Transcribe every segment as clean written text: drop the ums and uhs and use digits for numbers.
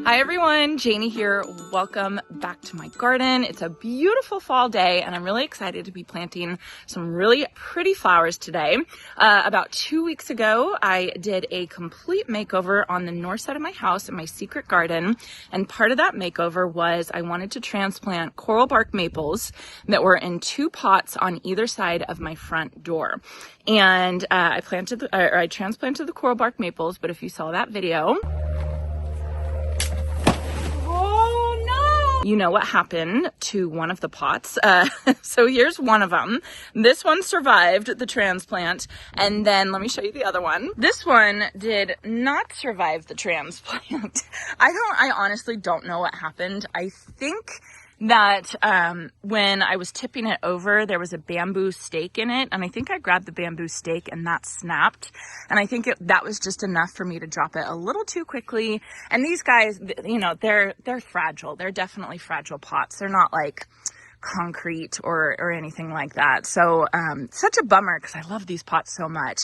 Hi everyone, Janie here. Welcome back to my garden. It's a beautiful fall day and I'm really excited to be planting some really pretty flowers today. About 2 weeks ago, I did a complete makeover on the north side of my house in my secret garden. And part of that makeover was I wanted to transplant coral bark maples that were in 2 pots on either side of my front door. And I transplanted the coral bark maples, but if you saw that video, you know what happened to one of the pots. So here's one of them. This one survived the transplant. And then let me show you the other one. This one did not survive the transplant. I honestly don't know what happened. I think that when I was tipping it over, there was a bamboo stake in it. And I think I grabbed the bamboo stake and that snapped. And I think that was just enough for me to drop it a little too quickly. And these guys, you know, they're fragile. They're definitely fragile pots. They're not like concrete or anything like that. So such a bummer because I love these pots so much.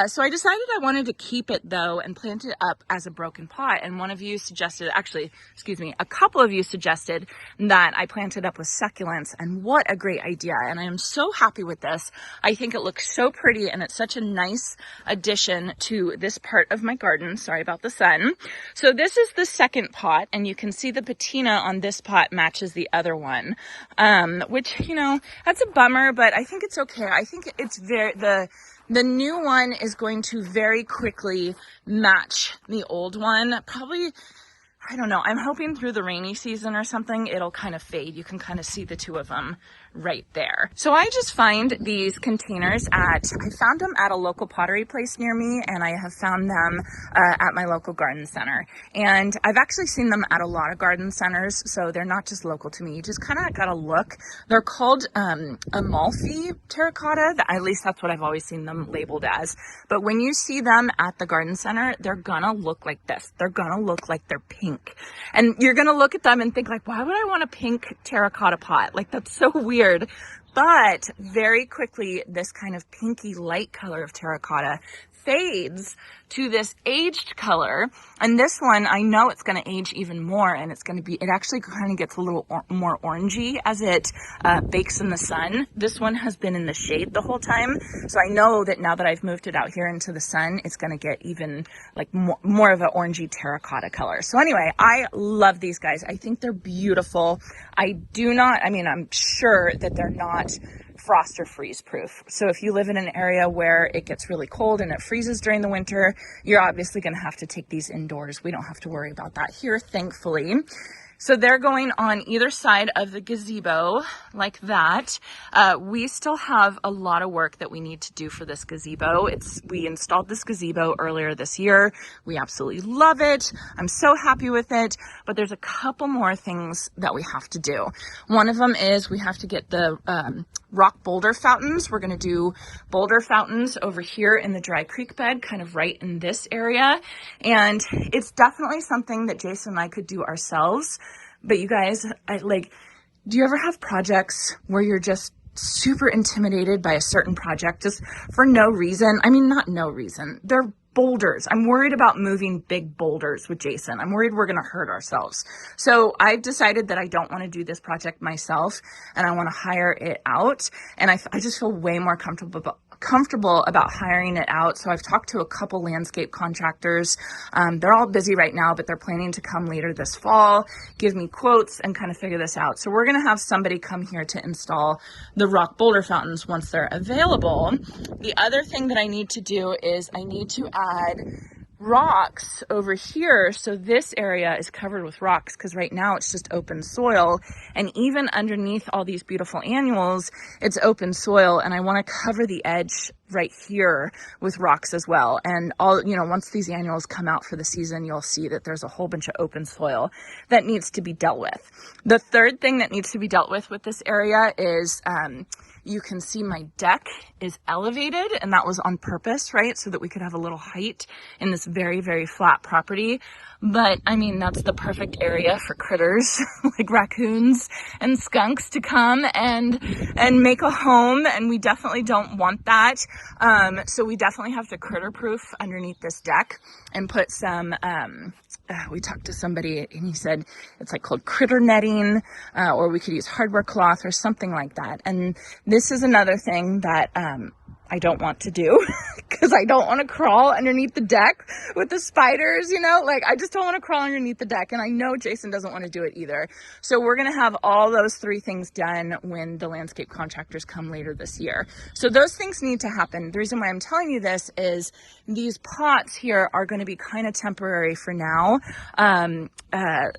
So I decided I wanted to keep it though and plant it up as a broken pot. And one of you suggested, a couple of you suggested that I plant it up with succulents, and what a great idea. And I am so happy with this. I think it looks so pretty and it's such a nice addition to this part of my garden. Sorry about the sun. So this is the second pot and you can see the patina on this pot matches the other one. Which, you know, that's a bummer, but I think it's okay. I think it's the new one is going to very quickly match the old one. Probably, I don't know. I'm hoping through the rainy season or something, it'll kind of fade. You can kind of see the two of them right there. So I just find these containers I found them at a local pottery place near me, and I have found them at my local garden center. And I've actually seen them at a lot of garden centers, so they're not just local to me. You just kind of gotta look. They're called Amalfi terracotta. At least that's what I've always seen them labeled as. But when you see them at the garden center, they're gonna look like this. They're gonna look like they're pink. And you're gonna look at them and think like, why would I want a pink terracotta pot? Like, that's so weird. But very quickly, this kind of pinky light color of terracotta fades to this aged color. And this one, I know it's going to age even more, and it actually kind of gets a little more orangey as it bakes in the sun. This one has been in the shade the whole time. So I know that now that I've moved it out here into the sun, it's going to get even like more of an orangey terracotta color. So anyway, I love these guys. I think they're beautiful. I'm sure that they're not frost or freeze proof. So if you live in an area where it gets really cold and it freezes during the winter, you're obviously going to have to take these indoors. We don't have to worry about that here, thankfully. So they're going on either side of the gazebo like that. We still have a lot of work that we need to do for this gazebo. We installed this gazebo earlier this year. We absolutely love it. I'm so happy with it, but there's a couple more things that we have to do. One of them is we have to get the rock boulder fountains. We're going to do boulder fountains over here in the dry creek bed, kind of right in this area. And it's definitely something that Jason and I could do ourselves. But you guys, do you ever have projects where you're just super intimidated by a certain project just for no reason? I mean, not no reason. They're boulders. I'm worried about moving big boulders with Jason. I'm worried we're going to hurt ourselves. So I've decided that I don't want to do this project myself and I want to hire it out. And I just feel way more comfortable about hiring it out. So I've talked to a couple landscape contractors. They're all busy right now, but they're planning to come later this fall, give me quotes and kind of figure this out. So we're going to have somebody come here to install the rock boulder fountains once they're available. The other thing that I need to do is I need to add rocks over here. So this area is covered with rocks because right now it's just open soil. And even underneath all these beautiful annuals, it's open soil. And I want to cover the edge right here with rocks as well. And once these annuals come out for the season, you'll see that there's a whole bunch of open soil that needs to be dealt with. The third thing that needs to be dealt with this area is, you can see my deck is elevated, and that was on purpose, right? So that we could have a little height in this very, very flat property. But I mean, that's the perfect area for critters like raccoons and skunks to come and make a home. And we definitely don't want that. So we definitely have to critter proof underneath this deck and put some we talked to somebody and he said it's like called critter netting, or we could use hardware cloth or something like that. And this is another thing that I don't want to do because I don't want to crawl underneath the deck with the spiders, you know, like I just don't want to crawl underneath the deck. And I know Jason doesn't want to do it either. So we're going to have all those 3 things done when the landscape contractors come later this year. So those things need to happen. The reason why I'm telling you this is these pots here are going to be kind of temporary for now.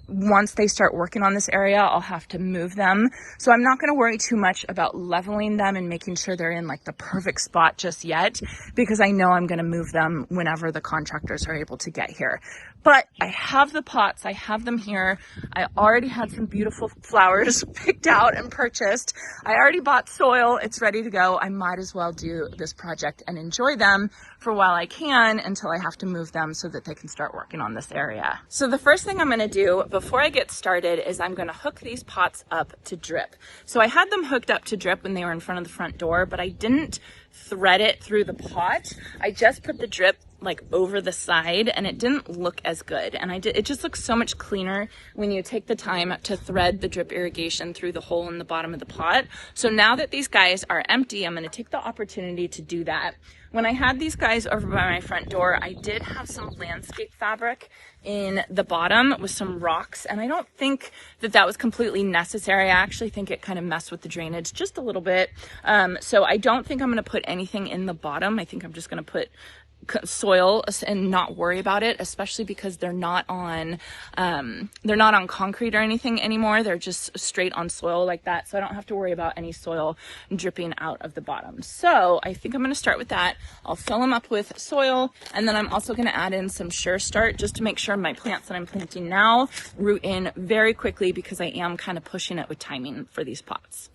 Once they start working on this area, I'll have to move them. So I'm not going to worry too much about leveling them and making sure they're in like the perfect spot just yet, because I know I'm going to move them whenever the contractors are able to get here. But I have the pots, I have them here. I already had some beautiful flowers picked out and purchased. I already bought soil, it's ready to go. I might as well do this project and enjoy them for a while I can until I have to move them so that they can start working on this area. So the first thing I'm going to do before I get started is I'm going to hook these pots up to drip. So I had them hooked up to drip when they were in front of the front door, but I didn't thread it through the pot. I just put the drip like over the side and it didn't look as good. And it just looks so much cleaner when you take the time to thread the drip irrigation through the hole in the bottom of the pot. So now that these guys are empty, I'm going to take the opportunity to do that. When I had these guys over by my front door, I did have some landscape fabric in the bottom with some rocks, and I don't think that that was completely necessary. I actually think it kind of messed with the drainage just a little bit. So I don't think I'm going to put anything in the bottom. I think I'm just going to put soil and not worry about it, especially because they're not on concrete or anything anymore. They're just straight on soil like that, so I don't have to worry about any soil dripping out of the bottom. So I think I'm going to start with that. I'll fill them up with soil, and then I'm also going to add in some Sure Start just to make sure my plants that I'm planting now root in very quickly, because I am kind of pushing it with timing for these pots.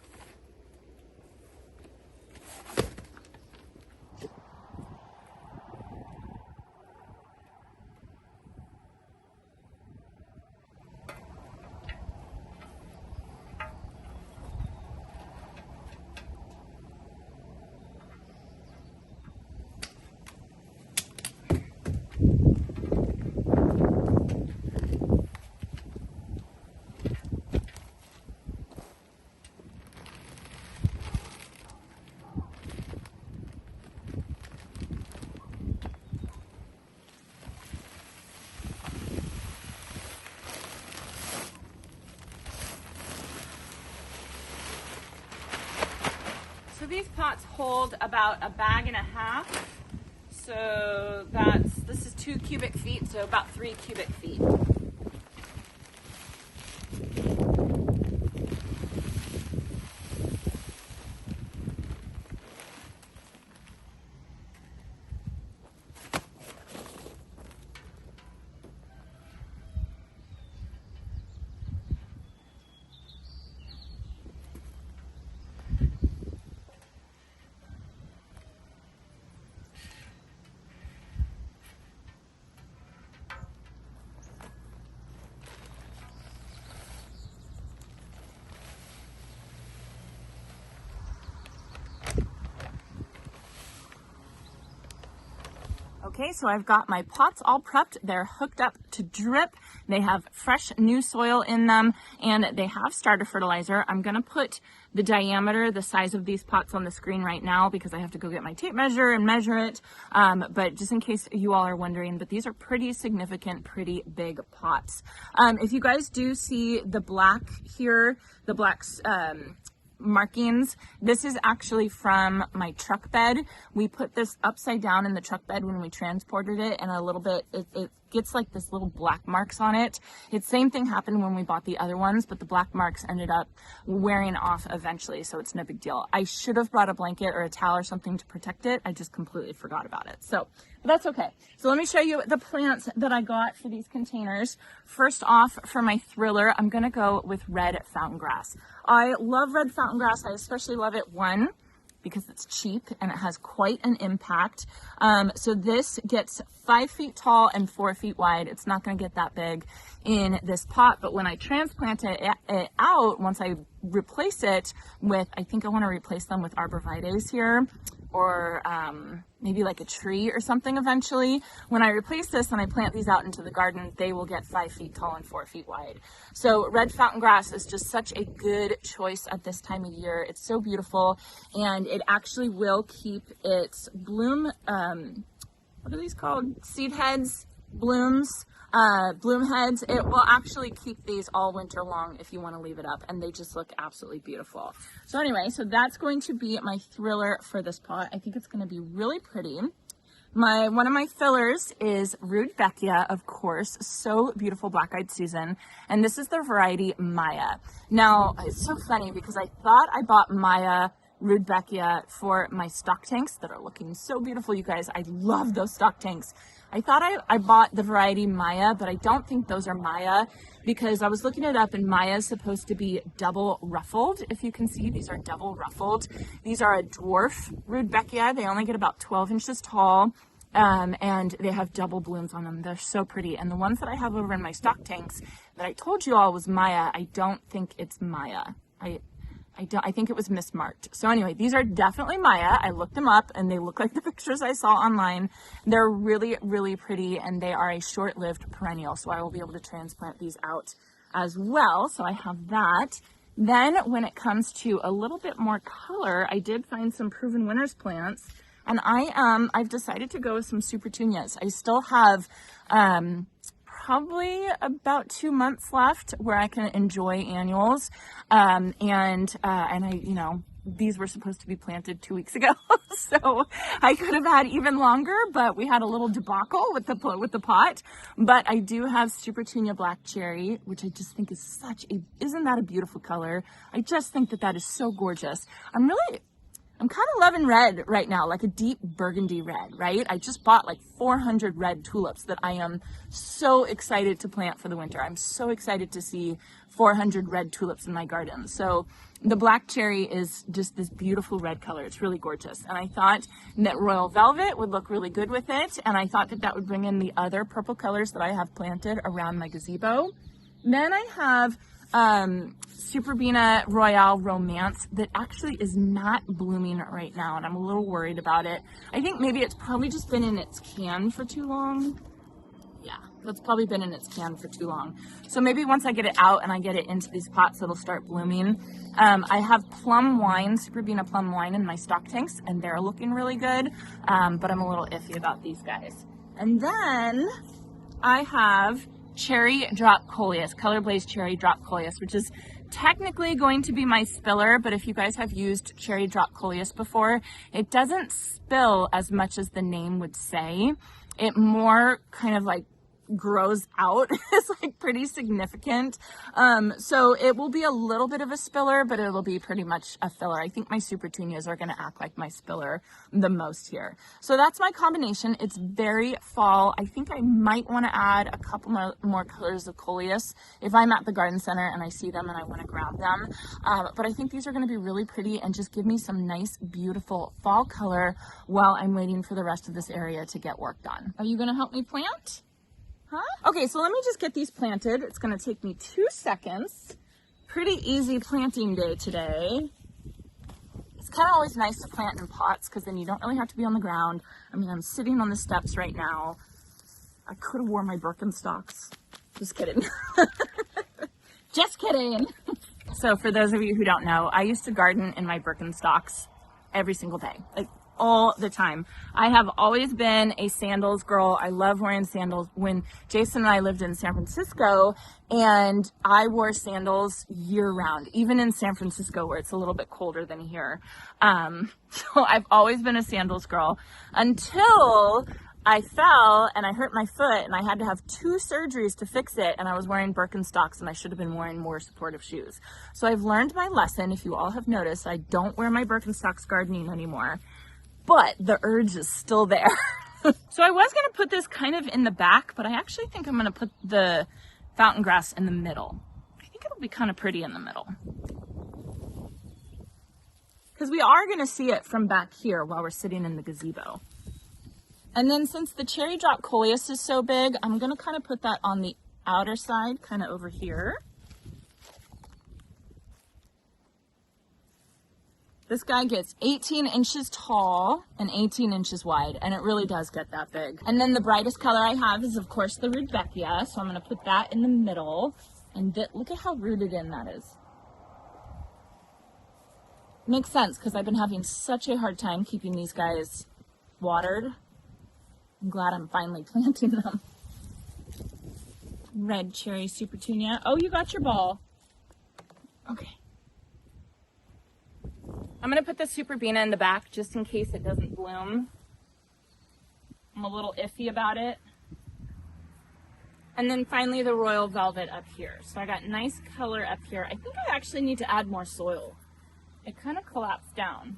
So these pots hold about 1.5 bags. So this is 2 cubic feet, so about 3 cubic feet. Okay, so I've got my pots all prepped. They're hooked up to drip. They have fresh new soil in them, and they have starter fertilizer. I'm gonna put the diameter, the size of these pots on the screen right now because I have to go get my tape measure and measure it. But just in case you all are wondering, but these are pretty significant, pretty big pots. If you guys do see the black here, the black markings, this is actually from my truck bed. We put this upside down in the truck bed when we transported it, and a little bit it gets like this little black marks on it. It's same thing happened when we bought the other ones, but the black marks ended up wearing off eventually, so it's no big deal. I should have brought a blanket or a towel or something to protect it. I just completely forgot about it. So, but that's okay. So let me show you the plants that I got for these containers. First off, for my thriller, I'm gonna go with red fountain grass. I love red fountain grass. I especially love it, one, because it's cheap and it has quite an impact. So this gets 5 feet tall and 4 feet wide. It's not going to get that big in this pot, but when I transplant it out, once I replace it with, I think I want to replace them with arborvitaes here. or maybe like a tree or something eventually. When I replace this and I plant these out into the garden, they will get 5 feet tall and 4 feet wide. So red fountain grass is just such a good choice at this time of year. It's so beautiful, and it actually will keep its bloom, what are these called? Seed heads, blooms, bloom heads. It will actually keep these all winter long if you want to leave it up, and they just look absolutely beautiful. So anyway, so that's going to be my thriller for this pot. I think it's going to be really pretty. One of my fillers is Rudbeckia, of course, so beautiful black-eyed Susan, and this is the variety Maya. Now, it's so funny because I thought I bought Maya Rudbeckia for my stock tanks that are looking so beautiful, you guys. I love those stock tanks. I thought I bought the variety Maya, but I don't think those are Maya because I was looking it up, and Maya is supposed to be double ruffled. If you can see, these are double ruffled. These are a dwarf Rudbeckia. They only get about 12 inches tall, and they have double blooms on them. They're so pretty. And the ones that I have over in my stock tanks that I told you all was Maya, I don't think it's Maya. I think it was mismarked. So anyway, these are definitely Maya. I looked them up and they look like the pictures I saw online. They're really, really pretty, and they are a short-lived perennial. So I will be able to transplant these out as well. So I have that. Then when it comes to a little bit more color, I did find some Proven Winners plants, and I've decided to go with some Supertunias. I still have, probably about 2 months left where I can enjoy annuals. And I, you know, these were supposed to be planted 2 weeks ago. So I could have had even longer, but we had a little debacle with the pot. But I do have Supertunia Black Cherry, which I just think is isn't that a beautiful color? I just think that is so gorgeous. I'm kind of loving red right now, like a deep burgundy red, right? I just bought like 400 red tulips that I am so excited to plant for the winter. I'm so excited to see 400 red tulips in my garden. So the black cherry is just this beautiful red color. It's really gorgeous. And I thought that Royal Velvet would look really good with it. And I thought that would bring in the other purple colors that I have planted around my gazebo. Then I have Superbena Royale Romance that actually is not blooming right now, and I'm a little worried about it. I think maybe it's probably just been in its can for too long. Yeah, it's probably been in its can for too long. So maybe once I get it out and I get it into these pots, it'll start blooming. I have Plum Wine, Superbena Plum Wine in my stock tanks, and they're looking really good, but I'm a little iffy about these guys. And then I have Cherry Drop Coleus, Color Blaze Cherry Drop Coleus, which is technically going to be my spiller, but if you guys have used Cherry Drop Coleus before, it doesn't spill as much as the name would say. It more kind of like grows out. It's like pretty significant. So it will be a little bit of a spiller, but it'll be pretty much a filler. I think my Supertunias are going to act like my spiller the most here. So that's my combination. It's very fall. I think I might want to add a couple more colors of Coleus if I'm at the garden center and I see them and I want to grab them. But I think these are going to be really pretty and just give me some nice, beautiful fall color while I'm waiting for the rest of this area to get work done. Are you going to help me plant? Huh? Okay, so let me just get these planted. It's gonna take me 2 seconds. Pretty easy planting day today. It's kind of always nice to plant in pots because then you don't really have to be on the ground. I mean, I'm sitting on the steps right now. I could have worn my Birkenstocks. Just kidding. Just kidding. So for those of you who don't know, I used to garden in my Birkenstocks every single day. Like, all the time. I have always been a sandals girl. I love wearing sandals. When Jason and I lived in San Francisco, and I wore sandals year round, even in San Francisco where it's a little bit colder than here. So I've always been a sandals girl until I fell and I hurt my foot and I had to have 2 surgeries to fix it, and I was wearing Birkenstocks and I should have been wearing more supportive shoes. So I've learned my lesson. If you all have noticed, I don't wear my Birkenstocks gardening anymore. But the urge is still there. So I was going to put this kind of in the back, but I actually think I'm going to put the fountain grass in the middle. I think it'll be kind of pretty in the middle. Because we are going to see it from back here while we're sitting in the gazebo. And then since the Cherry Drop Coleus is so big, I'm going to kind of put that on the outer side, kind of over here. This guy gets 18 inches tall and 18 inches wide, and it really does get that big. And then the brightest color I have is, of course, the Rudbeckia, so I'm gonna put that in the middle. And look at how rooted in that is. Makes sense, because I've been having such a hard time keeping these guys watered. I'm glad I'm finally planting them. Red cherry supertunia. Oh, you got your ball. Okay. I'm gonna put the Superbina in the back just in case it doesn't bloom. I'm a little iffy about it. And then finally the Royal Velvet up here. So I got nice color up here. I think I actually need to add more soil. It kind of collapsed down.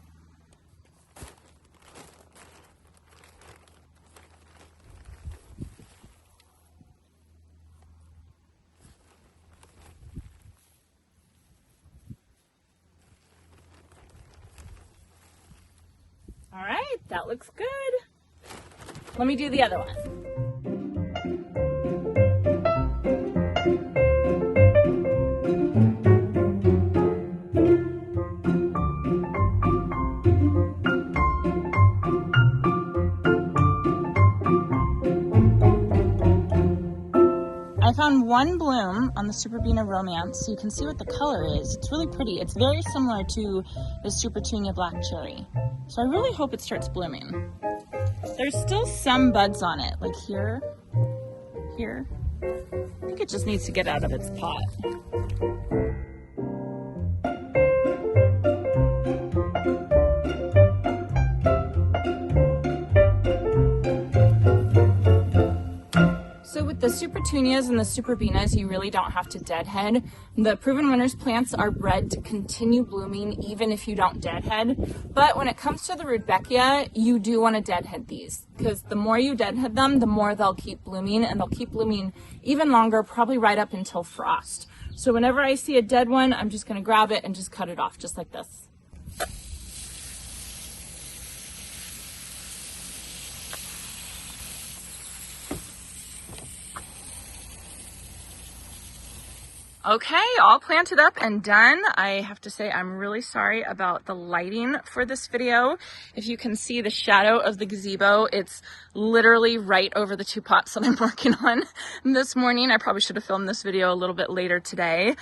All right, that looks good. Let me do the other one. I found one bloom on the Superbina Romance, so you can see what the color is. It's really pretty. It's very similar to the Supertunia Black Cherry. So I really hope it starts blooming. There's still some buds on it, like here. I think it just needs to get out of its pot. So with the Supertunias and the Superbinas, you really don't have to deadhead. The Proven Winners plants are bred to continue blooming even if you don't deadhead. But when it comes to the Rudbeckia, you do want to deadhead these, because the more you deadhead them, the more they'll keep blooming, and they'll keep blooming even longer, probably right up until frost. So whenever I see a dead one, I'm just going to grab it and just cut it off just like this. Okay, all planted up and done. I have to say I'm really sorry about the lighting for this video. If you can see the shadow of the gazebo, it's literally right over the two pots that I'm working on this morning. I probably should have filmed this video a little bit later today.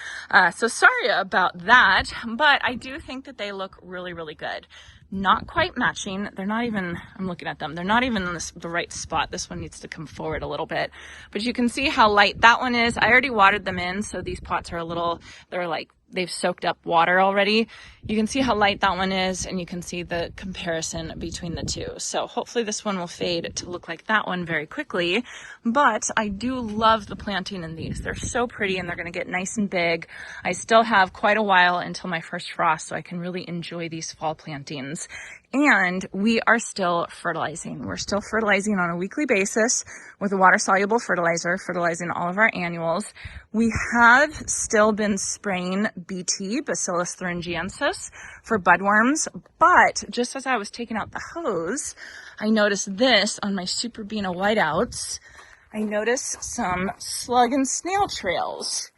So sorry about that, but I do think that they look really, really good. Not quite matching. They're not even, I'm looking at them, they're not even in the right spot. This one needs to come forward a little bit, but you can see how light that one is. I already watered them in, so these pots are a little, they're like, they've soaked up water already. You can see how light that one is, and you can see the comparison between the two. So hopefully this one will fade to look like that one very quickly, but I do love the planting in these. They're so pretty, and they're gonna get nice and big. I still have quite a while until my first frost, so I can really enjoy these fall plantings. And we are still fertilizing. We're still fertilizing on a weekly basis with a water-soluble fertilizer, fertilizing all of our annuals. We have still been spraying BT, Bacillus thuringiensis, for budworms, but just as I was taking out the hose, I noticed this on my Superbina whiteouts. I noticed some slug and snail trails.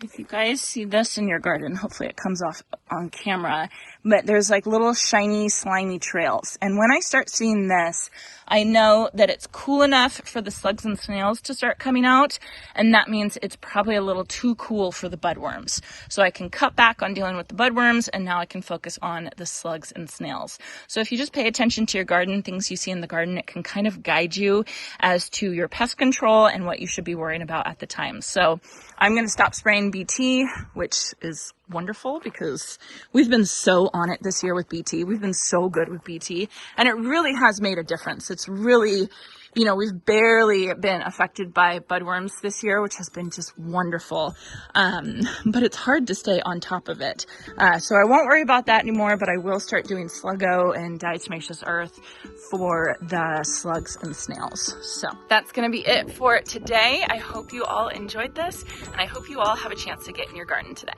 If you guys see this in your garden, hopefully it comes off on camera, but there's like little shiny, slimy trails. And when I start seeing this, I know that it's cool enough for the slugs and snails to start coming out, and that means it's probably a little too cool for the budworms. So I can cut back on dealing with the budworms, and now I can focus on the slugs and snails. So if you just pay attention to your garden, things you see in the garden, it can kind of guide you as to your pest control and what you should be worrying about at the time. So I'm going to stop spraying BT, which is wonderful because we've been so on it this year with BT. We've been so good with BT, and it really has made a difference. It's really, you know, we've barely been affected by budworms this year, which has been just wonderful. But it's hard to stay on top of it. So I won't worry about that anymore, but I will start doing Sluggo and diatomaceous earth for the slugs and snails. So that's going to be it for today. I hope you all enjoyed this, and I hope you all have a chance to get in your garden today.